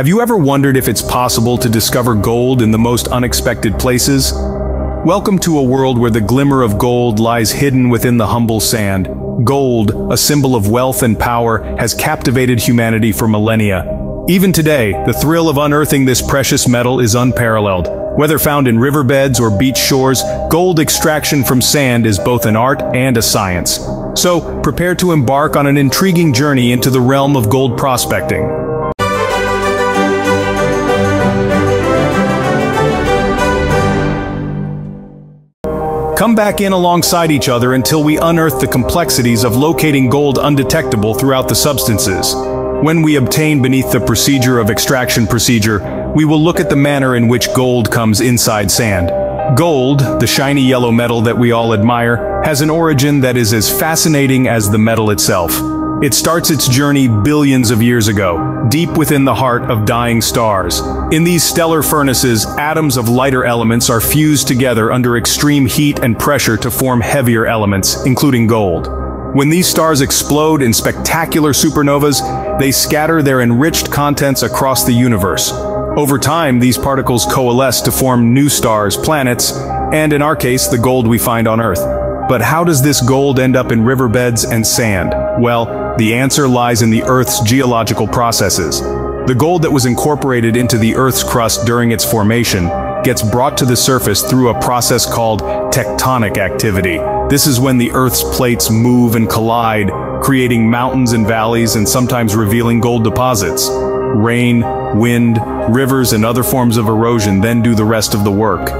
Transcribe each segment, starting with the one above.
Have you ever wondered if it's possible to discover gold in the most unexpected places? Welcome to a world where the glimmer of gold lies hidden within the humble sand. Gold, a symbol of wealth and power, has captivated humanity for millennia. Even today, the thrill of unearthing this precious metal is unparalleled. Whether found in riverbeds or beach shores, gold extraction from sand is both an art and a science. So, prepare to embark on an intriguing journey into the realm of gold prospecting. Come back in alongside each other until we unearth the complexities of locating gold undetectable throughout the substances. When we obtain beneath the procedure of extraction procedure, we will look at the manner in which gold comes inside sand. Gold, the shiny yellow metal that we all admire, has an origin that is as fascinating as the metal itself. It starts its journey billions of years ago, deep within the heart of dying stars. In these stellar furnaces, atoms of lighter elements are fused together under extreme heat and pressure to form heavier elements, including gold. When these stars explode in spectacular supernovas, they scatter their enriched contents across the universe. Over time, these particles coalesce to form new stars, planets, and in our case, the gold we find on Earth. But how does this gold end up in riverbeds and sand? Well, the answer lies in the Earth's geological processes. The gold that was incorporated into the Earth's crust during its formation gets brought to the surface through a process called tectonic activity. This is when the Earth's plates move and collide, creating mountains and valleys and sometimes revealing gold deposits. Rain, wind, rivers, and other forms of erosion then do the rest of the work.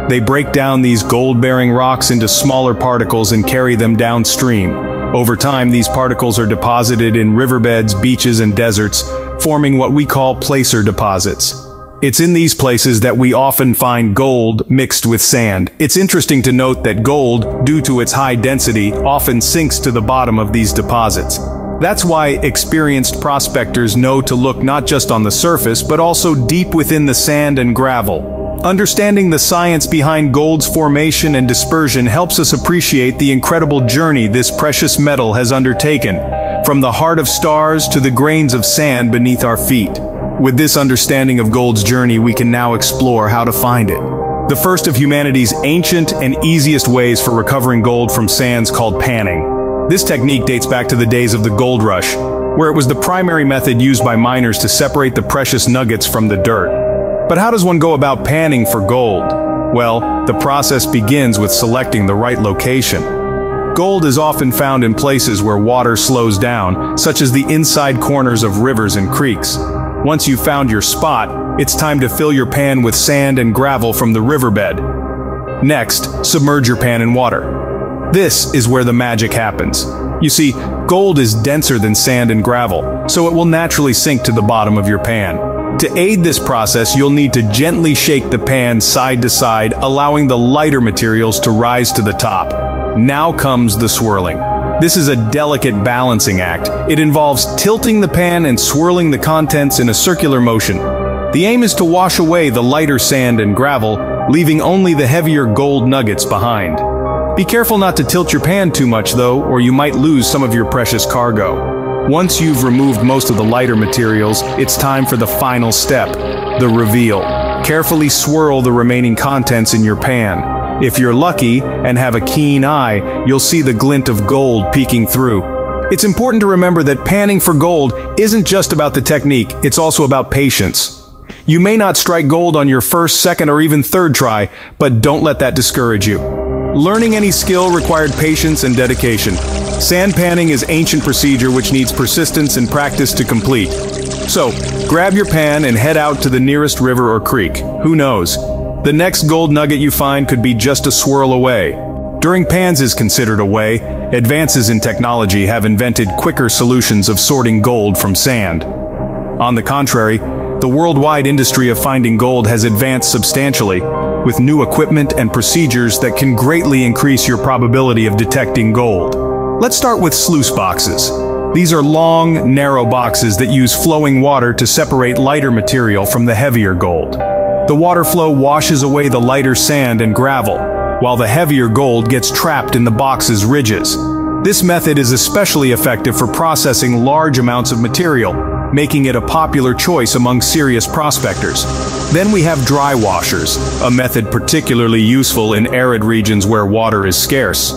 They break down these gold-bearing rocks into smaller particles and carry them downstream. Over time, these particles are deposited in riverbeds, beaches, and deserts, forming what we call placer deposits. It's in these places that we often find gold mixed with sand. It's interesting to note that gold, due to its high density, often sinks to the bottom of these deposits. That's why experienced prospectors know to look not just on the surface, but also deep within the sand and gravel. Understanding the science behind gold's formation and dispersion helps us appreciate the incredible journey this precious metal has undertaken, from the heart of stars to the grains of sand beneath our feet. With this understanding of gold's journey, we can now explore how to find it. The first of humanity's ancient and easiest ways for recovering gold from sands called panning. This technique dates back to the days of the gold rush, where it was the primary method used by miners to separate the precious nuggets from the dirt. But how does one go about panning for gold? Well, the process begins with selecting the right location. Gold is often found in places where water slows down, such as the inside corners of rivers and creeks. Once you've found your spot, it's time to fill your pan with sand and gravel from the riverbed. Next, submerge your pan in water. This is where the magic happens. You see, gold is denser than sand and gravel, so it will naturally sink to the bottom of your pan. To aid this process, you'll need to gently shake the pan side to side, allowing the lighter materials to rise to the top. Now comes the swirling. This is a delicate balancing act. It involves tilting the pan and swirling the contents in a circular motion. The aim is to wash away the lighter sand and gravel, leaving only the heavier gold nuggets behind. Be careful not to tilt your pan too much though, or you might lose some of your precious cargo. Once you've removed most of the lighter materials, it's time for the final step, the reveal. Carefully swirl the remaining contents in your pan. If you're lucky and have a keen eye, you'll see the glint of gold peeking through. It's important to remember that panning for gold isn't just about the technique, it's also about patience. You may not strike gold on your first, second, or even third try, but don't let that discourage you. Learning any skill required patience and dedication. Sand panning is ancient procedure which needs persistence and practice to complete. So, grab your pan and head out to the nearest river or creek. Who knows? The next gold nugget you find could be just a swirl away. During pans is considered a way, advances in technology have invented quicker solutions of sorting gold from sand. On the contrary, the worldwide industry of finding gold has advanced substantially, with new equipment and procedures that can greatly increase your probability of detecting gold. Let's start with sluice boxes. These are long, narrow boxes that use flowing water to separate lighter material from the heavier gold. The water flow washes away the lighter sand and gravel, while the heavier gold gets trapped in the box's ridges. This method is especially effective for processing large amounts of material. making it a popular choice among serious prospectors. Then we have dry washers, a method particularly useful in arid regions where water is scarce.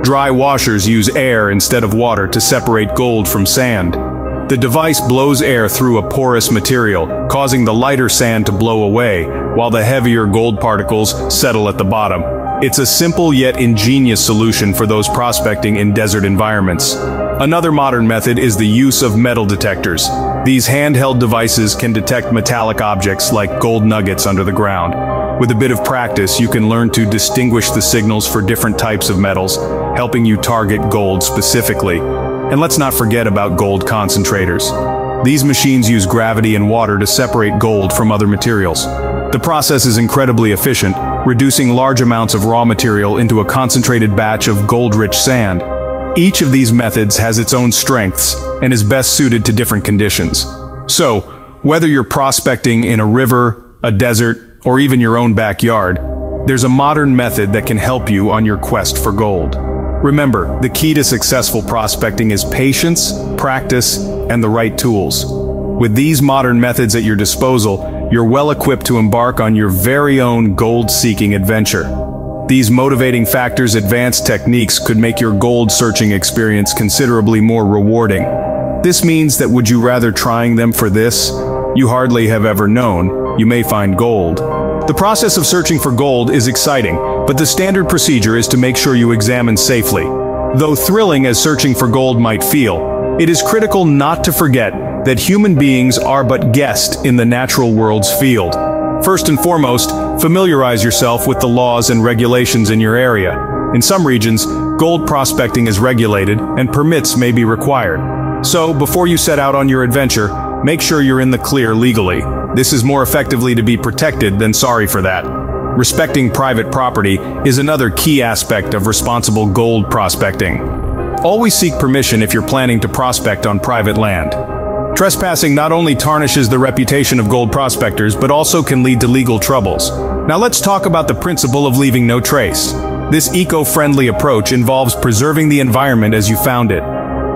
Dry washers use air instead of water to separate gold from sand. The device blows air through a porous material, causing the lighter sand to blow away, while the heavier gold particles settle at the bottom. It's a simple yet ingenious solution for those prospecting in desert environments. Another modern method is the use of metal detectors. These handheld devices can detect metallic objects like gold nuggets under the ground. With a bit of practice, you can learn to distinguish the signals for different types of metals, helping you target gold specifically. And let's not forget about gold concentrators. These machines use gravity and water to separate gold from other materials. The process is incredibly efficient, reducing large amounts of raw material into a concentrated batch of gold-rich sand. Each of these methods has its own strengths and is best suited to different conditions. So, whether you're prospecting in a river, a desert, or even your own backyard, there's a modern method that can help you on your quest for gold. Remember, the key to successful prospecting is patience, practice, and the right tools. With these modern methods at your disposal, you're well equipped to embark on your very own gold-seeking adventure. These motivating factors' advanced techniques could make your gold-searching experience considerably more rewarding. This means that would you rather trying them for this you hardly have ever known, you may find gold. The process of searching for gold is exciting, but the standard procedure is to make sure you examine safely. Though thrilling as searching for gold might feel, it is critical not to forget that human beings are but guests in the natural world's field. First and foremost, familiarize yourself with the laws and regulations in your area. In some regions, gold prospecting is regulated and permits may be required. So, before you set out on your adventure, make sure you're in the clear legally. This is more effectively to be protected than sorry for that. Respecting private property is another key aspect of responsible gold prospecting. Always seek permission if you're planning to prospect on private land. Trespassing not only tarnishes the reputation of gold prospectors, but also can lead to legal troubles. Now let's talk about the principle of leaving no trace. This eco-friendly approach involves preserving the environment as you found it.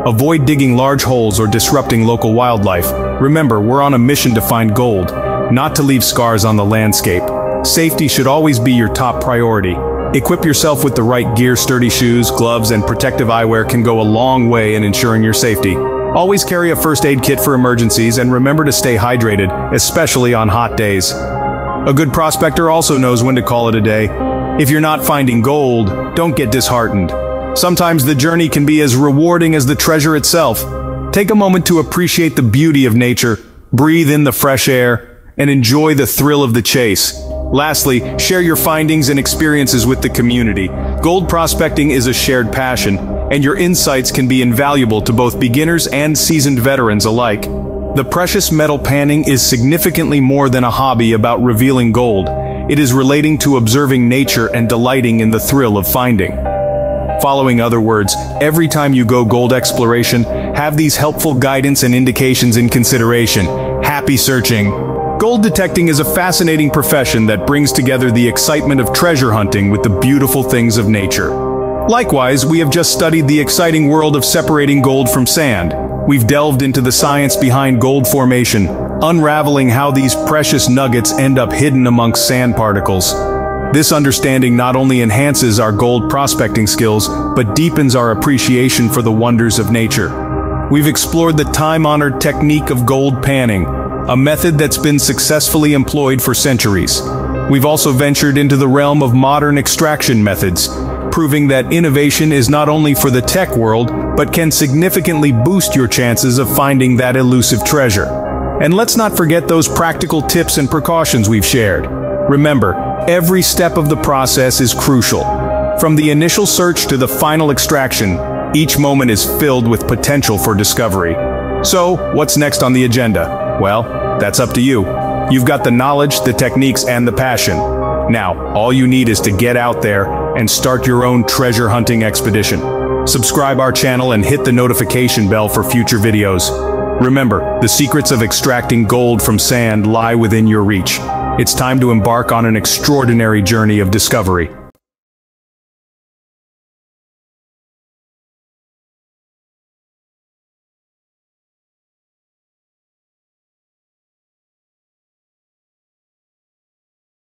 Avoid digging large holes or disrupting local wildlife. Remember, we're on a mission to find gold, not to leave scars on the landscape. Safety should always be your top priority. Equip yourself with the right gear. Sturdy shoes, gloves, and protective eyewear can go a long way in ensuring your safety. Always carry a first aid kit for emergencies, and remember to stay hydrated, especially on hot days. A good prospector also knows when to call it a day. If you're not finding gold, don't get disheartened. Sometimes the journey can be as rewarding as the treasure itself. Take a moment to appreciate the beauty of nature, breathe in the fresh air, and enjoy the thrill of the chase. Lastly, share your findings and experiences with the community. Gold prospecting is a shared passion, and your insights can be invaluable to both beginners and seasoned veterans alike. The precious metal panning is significantly more than a hobby about revealing gold. It is relating to observing nature and delighting in the thrill of finding. Following other words, every time you go gold exploration, have these helpful guidance and indications in consideration. Happy searching! Gold detecting is a fascinating profession that brings together the excitement of treasure hunting with the beautiful things of nature. Likewise, we have just studied the exciting world of separating gold from sand. We've delved into the science behind gold formation, unraveling how these precious nuggets end up hidden amongst sand particles. This understanding not only enhances our gold prospecting skills, but deepens our appreciation for the wonders of nature. We've explored the time-honored technique of gold panning, a method that's been successfully employed for centuries. We've also ventured into the realm of modern extraction methods, proving that innovation is not only for the tech world, but can significantly boost your chances of finding that elusive treasure. And let's not forget those practical tips and precautions we've shared. Remember, every step of the process is crucial. From the initial search to the final extraction, each moment is filled with potential for discovery. So, what's next on the agenda? Well, that's up to you. You've got the knowledge, the techniques, and the passion. Now, all you need is to get out there and start your own treasure hunting expedition. Subscribe our channel and hit the notification bell for future videos. Remember, the secrets of extracting gold from sand lie within your reach. It's time to embark on an extraordinary journey of discovery.